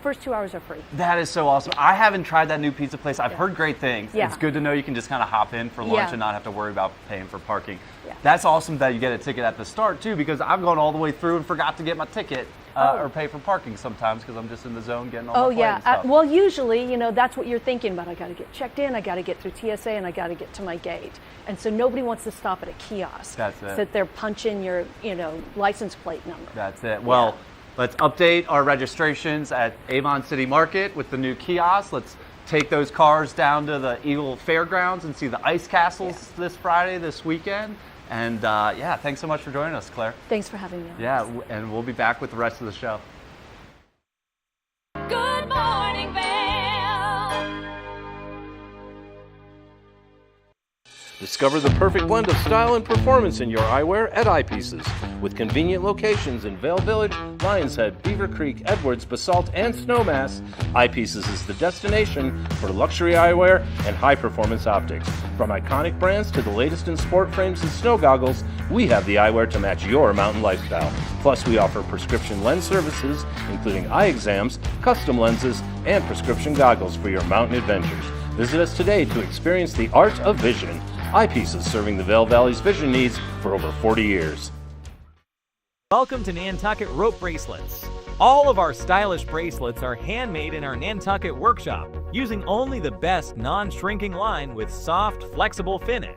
first 2 hours are free. That is so awesome. I haven't tried that new pizza place. I've heard great things. Yeah. It's good to know you can just kind of hop in for lunch Yeah. and not have to worry about paying for parking. Yeah. That's awesome that you get a ticket at the start too, because I've gone all the way through and forgot to get my ticket or pay for parking sometimes because I'm just in the zone getting on my flight and stuff. Well, usually, that's what you're thinking about. I got to get checked in, I got to get through TSA, and I got to get to my gate. And so nobody wants to stop at a kiosk. That's it. Sit there punching your, license plate number. That's it. Well, let's update our registrations at Avon City Market with the new kiosk. Let's take those cars down to the Eagle Fairgrounds and see the ice castles this Friday, this weekend. And thanks so much for joining us, Claire. Thanks for having me. Yeah, and we'll be back with the rest of the show. Good morning, Vail. Discover the perfect blend of style and performance in your eyewear at Eyepieces. With convenient locations in Vail Village, Lions Head, Beaver Creek, Edwards, Basalt, and Snowmass, Eyepieces is the destination for luxury eyewear and high-performance optics. From iconic brands to the latest in sport frames and snow goggles, we have the eyewear to match your mountain lifestyle. Plus, we offer prescription lens services, including eye exams, custom lenses, and prescription goggles for your mountain adventures. Visit us today to experience the art of vision. Eyepieces, serving the Vail Valley's vision needs for over 40 years. Welcome to Nantucket Rope Bracelets. All of our stylish bracelets are handmade in our Nantucket workshop, using only the best non-shrinking line with soft, flexible finish.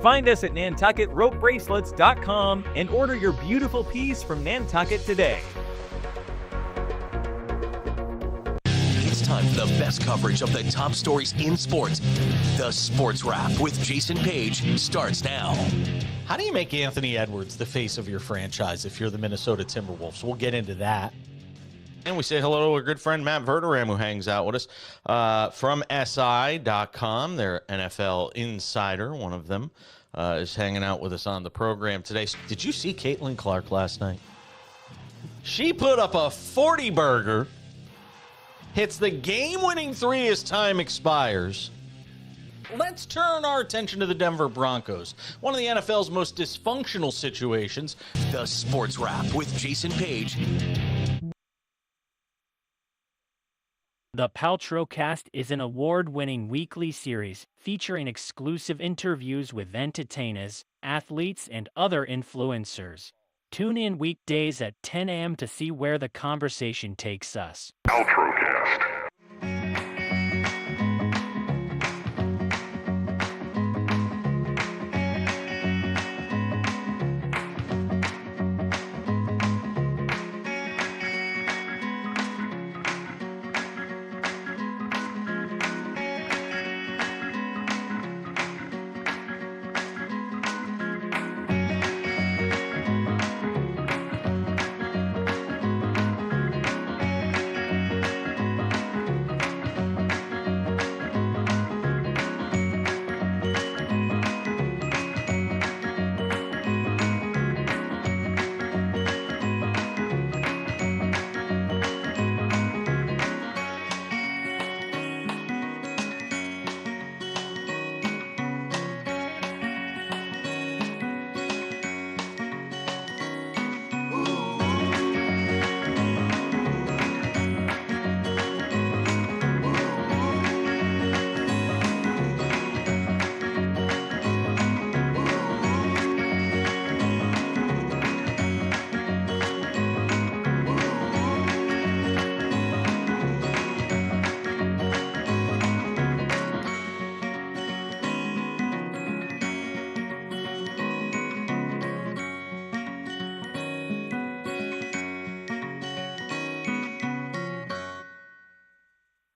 Find us at NantucketRopeBracelets.com and order your beautiful piece from Nantucket today. It's time for the best coverage of the top stories in sports. The Sports Wrap with Jason Page starts now. How do you make Anthony Edwards the face of your franchise if you're the Minnesota Timberwolves? We'll get into that. And we say hello to our good friend Matt Verderam, who hangs out with us from SI.com. They're NFL insider, one of them, is hanging out with us on the program today. Did you see Caitlin Clark last night? She put up a 40-burger, hits the game-winning three as time expires. Let's turn our attention to the Denver Broncos, one of the NFL's most dysfunctional situations. The Sports Wrap with Jason Page. The Paltrowcast is an award-winning weekly series featuring exclusive interviews with entertainers, athletes, and other influencers. Tune in weekdays at 10 a.m. to see where the conversation takes us. Paltrowcast.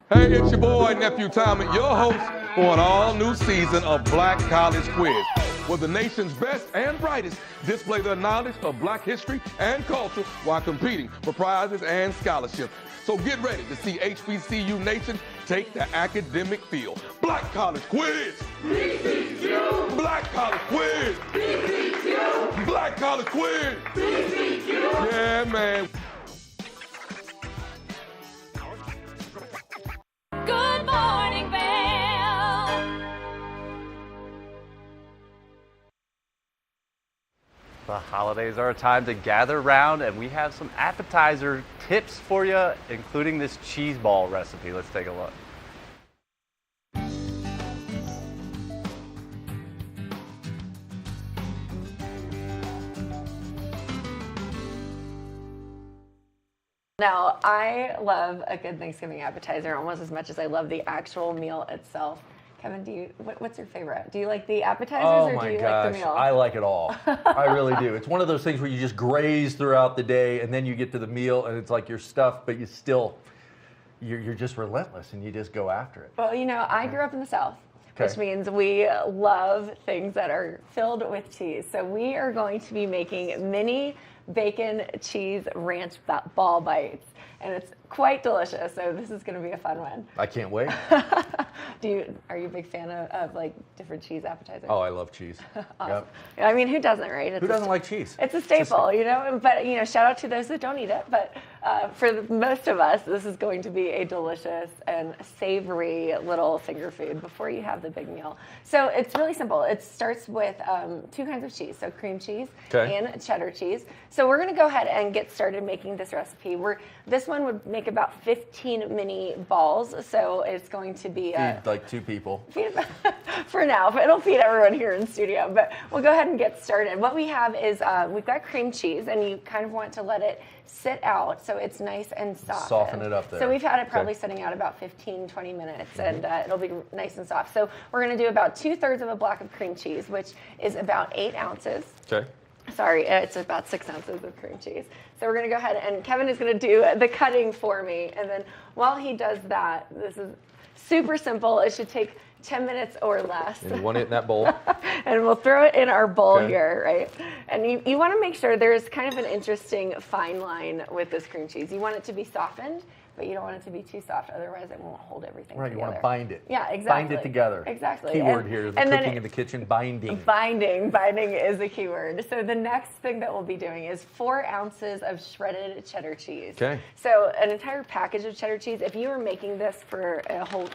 Hey, it's your boy, Nephew Tommy, your host for an all-new season of Black College Quiz, where the nation's best and brightest display their knowledge of Black history and culture while competing for prizes and scholarships. So get ready to see HBCU Nation take the academic field. Black College Quiz! BCQ! Black College Quiz! BCQ! Black College Quiz! BCQ! Yeah, man. Good morning, Vail. The holidays are a time to gather around, and we have some appetizer tips for you, including this cheese ball recipe. Let's take a look. Now, I love a good Thanksgiving appetizer almost as much as I love the actual meal itself. Kevin, what's your favorite? Do you like the appetizers or do you like the meal? I like it all. I really do. It's one of those things where you just graze throughout the day and then you get to the meal and it's like you're stuffed, but you're just relentless and you just go after it. Well, you know, I grew up in the South, Okay. which means we love things that are filled with cheese. So we are going to be making mini bacon cheese ranch ball bites. And it's quite delicious, so this is going to be a fun one. I can't wait. Are you a big fan of like different cheese appetizers? Oh, I love cheese. Awesome. I mean, who doesn't, right? Who doesn't like cheese? It's a staple, you know. But you know, shout out to those that don't eat it. But for most of us, this is going to be a delicious and savory little finger food before you have the big meal. So it's really simple. It starts with 2 kinds of cheese, so cream cheese and cheddar cheese. So we're going to go ahead and get started making this recipe. This one would make about 15 mini balls, so it's going to be Feed like 2 people. For now, but it'll feed everyone here in studio. But we'll go ahead and get started. What we have is we've got cream cheese, and you kind of want to let it sit out so it's nice and soft. Soften it up there. So we've had it probably sitting out about 15-20 minutes, and it'll be nice and soft. So we're going to do about 2/3 of a block of cream cheese, which is about 8 ounces. Okay. Sorry, it's about 6 ounces of cream cheese. So we're going to go ahead and Kevin is going to do the cutting for me. And then while he does that, this is Super simple. It should take 10 minutes or less. And you want it in that bowl? And we'll throw it in our bowl Okay. here, right? And you want to make sure there's kind of an interesting fine line with this cream cheese. You want it to be softened, but you don't want it to be too soft. Otherwise, it won't hold everything Right, together. you want to bind it. Yeah, exactly. Bind it together. Exactly. Keyword here, the and then cooking in the kitchen, binding. Binding is a keyword. So the next thing that we'll be doing is 4 ounces of shredded cheddar cheese. Okay. So an entire package of cheddar cheese, if you were making this for a whole,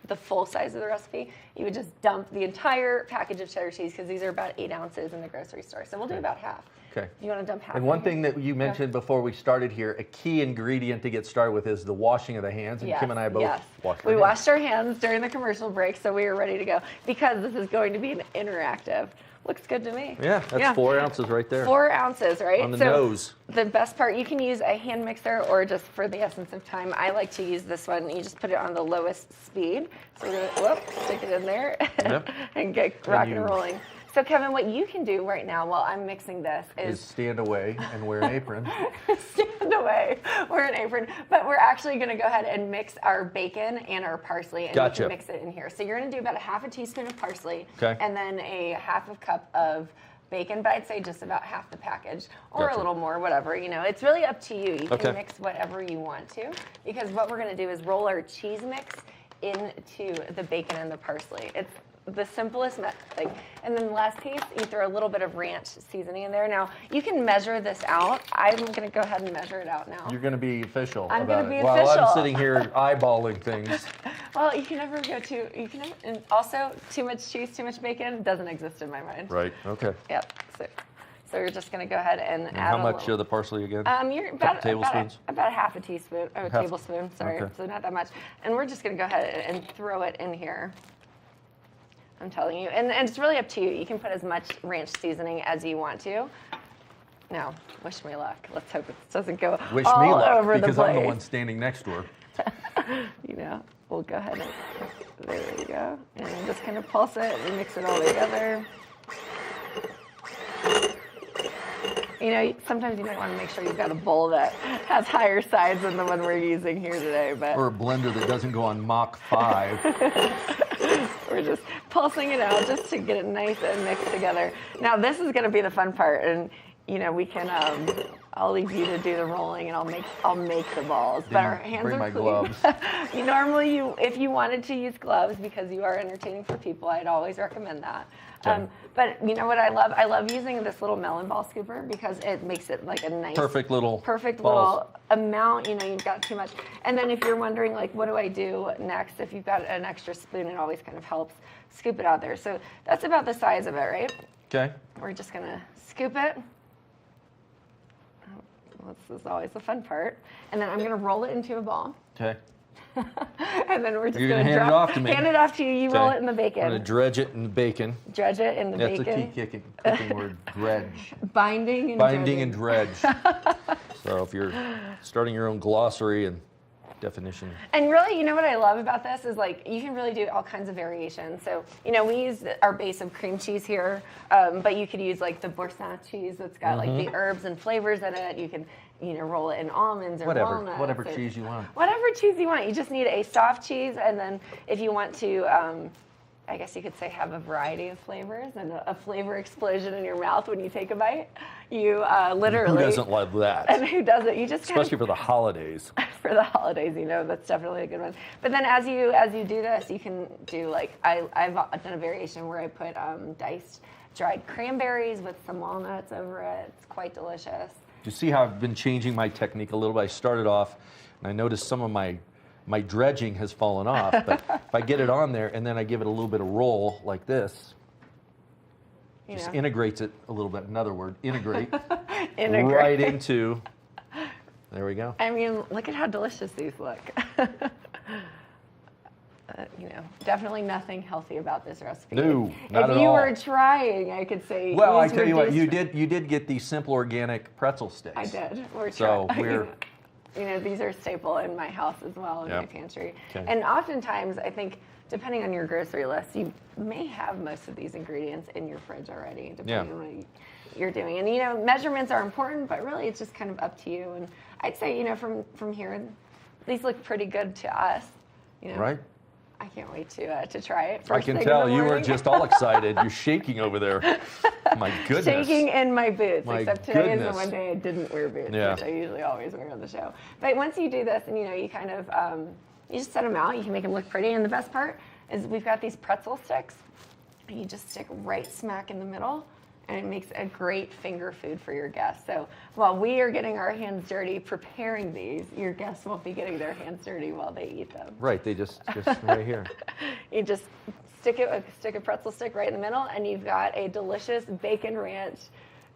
the full size of the recipe, you would just dump the entire package of cheddar cheese because these are about 8 ounces in the grocery store. So we'll do about half. Okay. If you want to dump half. And one in thing here. that you mentioned before we started here, a key ingredient to get started with is the washing of the hands. And Kim and I both washed our We hands. washed our hands during the commercial break, so we were ready to go because this is going to be an interactive. Looks good to me. Yeah, that's 4 ounces right there. 4 ounces, right? On the nose. The best part, you can use a hand mixer or just for the essence of time. I like to use this one. You just put it on the lowest speed. So we're going to stick it in there and get rocking and rolling. So Kevin, what you can do right now while I'm mixing this is stand away and wear an apron. stand away, wear an apron. But we're actually going to go ahead and mix our bacon and our parsley, and Gotcha. you can mix it in here. So you're going to do about a half a teaspoon of parsley, Okay. and then a half a cup of bacon, but I'd say just about half the package, or Gotcha. a little more, whatever. You know, it's really up to you. You Okay. can mix whatever you want to, because what we're going to do is roll our cheese mix into the bacon and the parsley. It's the simplest thing. And then the last piece, you throw a little bit of ranch seasoning in there. Now, you can measure this out. I'm going to go ahead and measure it out now. You're going to be official I'm about gonna be it. While official. I'm sitting here eyeballing things. Well, you can never go too, and also too much cheese, too much bacon doesn't exist in my mind. Right, okay. Yep. So you're just going to go ahead and And add how a much little. of the parsley again? You're Couple tablespoons? about a half a teaspoon, or a Half- tablespoon, sorry. okay. So not that much. And we're just going to go ahead and throw it in here. I'm telling you. And it's really up to you. You can put as much ranch seasoning as you want to. Now, wish me luck. Let's hope it doesn't go Wish all me luck, over the because place. I'm the one standing next to her. You know, we'll go ahead and, there we go. And just kind of pulse it and mix it all together. You know, sometimes you might want to make sure you've got a bowl that has higher sides than the one we're using here today. But Or a blender that doesn't go on Mach 5. we're just pulsing it out just to get it nice and mixed together. Now, this is going to be the fun part, and you know, we can. I'll leave you to do the rolling, and I'll make the balls. But our hands bring are my clean. gloves. If you wanted to use gloves because you are entertaining for people, I'd always recommend that. Okay. But you know what I love? I love using this little melon ball scooper because it makes it like a nice, Perfect little balls. little amount. You know, you've got too much. And then if you're wondering, like, what do I do next? If you've got an extra spoon, it always kind of helps scoop it out there. So that's about the size of it, right? Okay. We're just gonna scoop it. This is always the fun part. And then I'm gonna roll it into a ball. Okay. And then we're just You're gonna gonna hand it off to me. Hand it off to you. You roll Okay. it in the bacon. I'm going to dredge it in the bacon. Dredge it in the That's bacon. a key cooking word, dredge. Binding and Binding dredging. and dredge. So if you're starting your own glossary and definition. And really, you know what I love about this is, like, you can really do all kinds of variations. So, you know, we use our base of cream cheese here, but you could use like the Boursin cheese that's got like the herbs and flavors in it. You can, you know, roll it in almonds or walnuts. Whatever or cheese you want. Whatever cheese you want. You just need a soft cheese, and then if you want to, I guess you could say, have a variety of flavors and a flavor explosion in your mouth when you take a bite. You literally. Who doesn't love that? And who doesn't? You just Especially for the holidays. for the holidays, you know, that's definitely a good one. But then as you do this, you can do, like, I've done a variation where I put diced dried cranberries with some walnuts over it. It's quite delicious. You see how I've been changing my technique a little bit? I started off, and I noticed some of my dredging has fallen off. But if I get it on there, and then I give it a little bit of roll like this, just integrates it a little bit. Another word, integrate. Integrate. Right into, there we go. I mean, look at how delicious these look. You know, definitely nothing healthy about this recipe. No, not at If you all. were trying, I could say. Well, I use tell you what, reduced- you did get these simple organic pretzel sticks. I did. We're So trying. we're You know, these are staple in my house as well, in my Yep. pantry. Okay. And oftentimes, I think, depending on your grocery list, you may have most of these ingredients in your fridge already, depending on what you're doing. And, you know, measurements are important, but really it's just kind of up to you. And I'd say, you know, from here, these look pretty good to us. You know? Right. I can't wait to try it. I can tell you were just all excited. You're shaking over there. My goodness. Shaking in my boots, My except today is the goodness. one day I didn't wear boots, Yeah. which I usually always wear on the show. But once you do this, and you kind of, you just set them out. You can make them look pretty. And the best part is we've got these pretzel sticks. And you just stick right smack in the middle. And it makes a great finger food for your guests. So while we are getting our hands dirty preparing these, your guests won't be getting their hands dirty while they eat them. Right, they just right here. You just stick a pretzel stick right in the middle, and you've got a delicious bacon ranch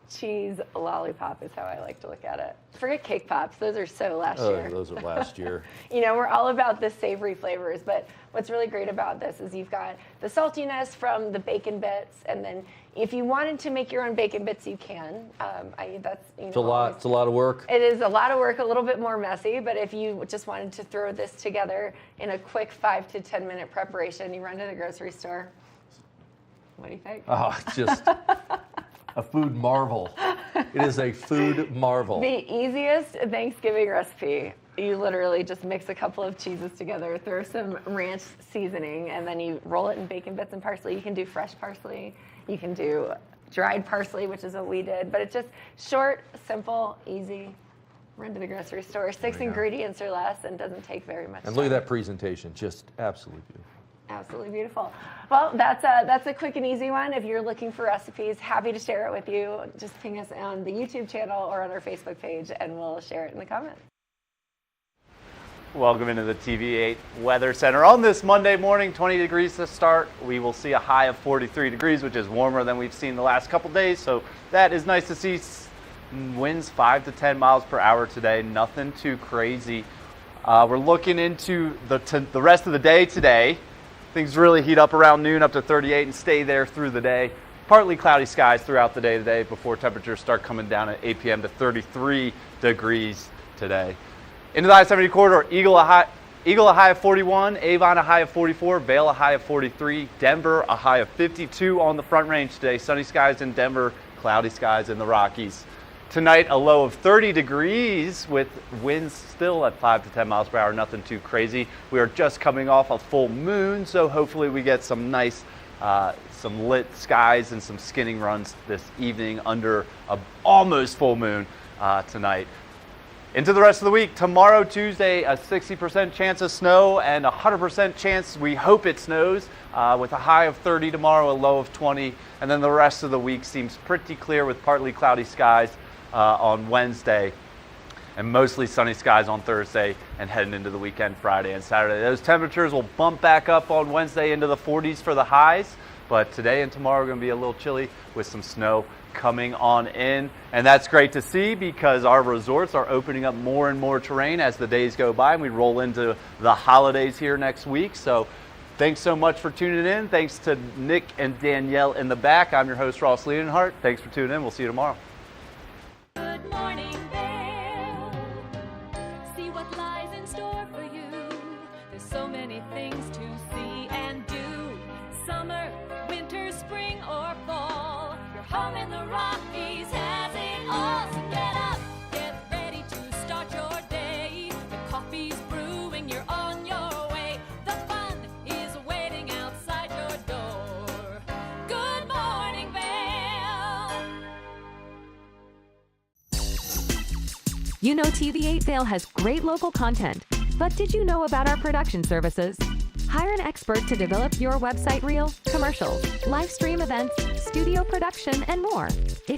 cheese lollipop is how I like to look at it. Forget cake pops. Those are so last year. Those are last year. We're all about the savory flavors, but what's really great about this is you've got the saltiness from the bacon bits, and then if you wanted to make your own bacon bits, you can. It's a lot. It's a lot of work. It is a lot of work, a little bit more messy, but if you just wanted to throw this together in a quick 5 to 10 minute preparation, you run to the grocery store. What do you think? Oh, just a food marvel. It is a food marvel. The easiest Thanksgiving recipe. You literally just mix a couple of cheeses together, throw some ranch seasoning, and then you roll it in bacon bits and parsley. You can do fresh parsley. You can do dried parsley, which is what we did. But it's just short, simple, easy. Run to the grocery store. 6 ingredients or less, and doesn't take very much And time. look at that presentation. Just absolutely beautiful. Absolutely beautiful. Well, that's a quick and easy one. If you're looking for recipes, happy to share it with you. Just ping us on the YouTube channel or on our Facebook page, and we'll share it in the comments. Welcome into the TV8 Weather Center. On this Monday morning, 20 degrees to start. We will see a high of 43 degrees, which is warmer than we've seen the last couple days. So that is nice to see. Winds 5 to 10 miles per hour today. Nothing too crazy. We're looking into the rest of the day today. Things really heat up around noon, up to 38, and stay there through the day. Partly cloudy skies throughout the day today before temperatures start coming down at 8 p.m. to 33 degrees today. Into the I-70 corridor, Eagle a high of 41, Avon a high of 44, Vail a high of 43, Denver a high of 52 on the Front Range today. Sunny skies in Denver, cloudy skies in the Rockies. Tonight, a low of 30 degrees with winds still at 5 to 10 miles per hour, nothing too crazy. We are just coming off a full moon, so hopefully we get some nice, some lit skies and some skinning runs this evening under an almost full moon tonight. Into the rest of the week, tomorrow, Tuesday, a 60% chance of snow and a 100% chance, we hope it snows, with a high of 30 tomorrow, a low of 20. And then the rest of the week seems pretty clear with partly cloudy skies on Wednesday and mostly sunny skies on Thursday and heading into the weekend, Friday and Saturday. Those temperatures will bump back up on Wednesday into the 40s for the highs, but today and tomorrow are going to be a little chilly with some snow coming on in, and that's great to see because our resorts are opening up more and more terrain as the days go by and we roll into the holidays here next week. So thanks so much for tuning in. Thanks to Nick and Danielle in the back. I'm your host, Ross Leonhardt. Thanks for tuning in. We'll see you tomorrow. Good morning, Vail. See what lies in store for you. There's so many things to see and do. Summer, winter, spring, or fall. Your home in the Rockies has it all. So get up, get ready to start your day. The coffee's brewing, you're on your way. The fun is waiting outside your door. Good morning, Vail. You know TV8 Vail has great local content, but did you know about our production services? Hire an expert to develop your website reel, commercials, live stream events, studio production, and more. If